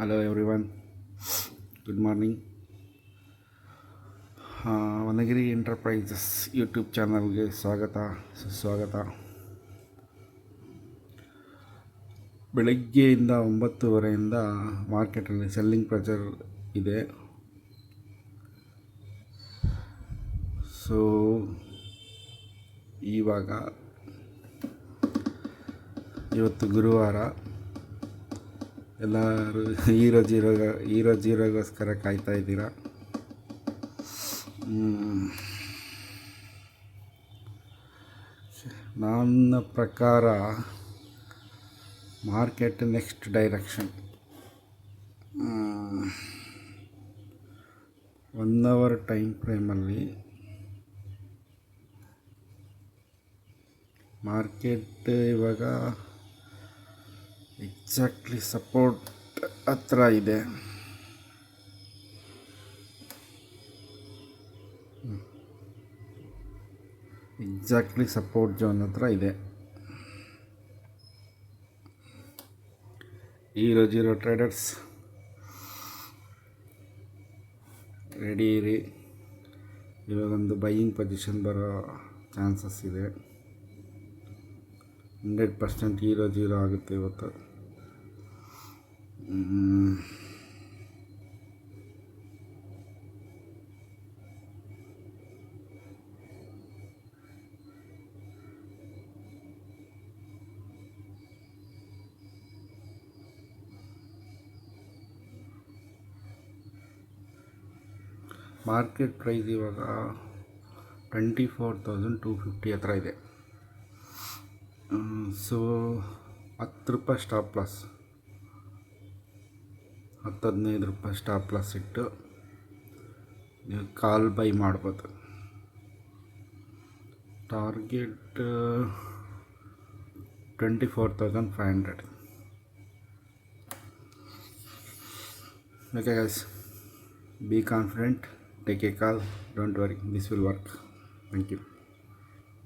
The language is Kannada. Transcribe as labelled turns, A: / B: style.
A: Hello everyone, good morning. Vanagiri enterprises YouTube ಚಾನಲ್ಗೆ ಸುಸ್ವಾಗತ. ಬೆಳಗ್ಗೆಯಿಂದ 9:30 ಮಾರ್ಕೆಟಲ್ಲಿ ಸೆಲ್ಲಿಂಗ್ ಪ್ರೆಷರ್ ಇದೆ. ಸೊ ಇವಾಗ ಇವತ್ತು ಗುರುವಾರ, ಎಲ್ಲರೂ ಹೀರೋ ಜೀರೋಗೋಸ್ಕರ ಕಾಯ್ತಾ ಇದ್ದೀರಾ. ನನ್ನ ಪ್ರಕಾರ market next direction 1 hour time ಫ್ರೇಮಲ್ಲಿ ಮಾರ್ಕೆಟ್ ಇವಾಗ ಎಕ್ಸಾಕ್ಟ್ಲಿ ಸಪೋರ್ಟ್ ಹತ್ರ ಇದೆ. ಎಕ್ಸಾಕ್ಟ್ಲಿ ಸಪೋರ್ಟ್ ಝೋನ್ ಹತ್ರ ಇದೆ. ಹೀರೋ ಟ್ರೇಡರ್ಸ್ ರೆಡಿ ಇರಿ. ಇವಾಗೊಂದು ಬೈಯಿಂಗ್ ಪೊಸಿಷನ್ ಬರೋ ಚಾನ್ಸಸ್ ಇದೆ. 100% ಹೀರೋ ಆಗುತ್ತೆ ಇವತ್ತು. ಮಾರ್ಕೆಟ್ ಪ್ರೈಸ್ ಇವಾಗ 24,250 ಹತ್ರ ಇದೆ. ಸೊ 10 ರೂಪಾಯಿ ಸ್ಟಾಪ್ ಲಾಸ್, 10-15 ರೂಪಾಯಿ ಸ್ಟಾಪ್ ಲಾಸ್ ಇಟ್ಟು ನೀವು ಕಾಲ್ ಬೈ ಮಾಡ್ಬೋದು. Target 24,500. Okay guys, be confident, take a call, don't worry, this will work. Thank you.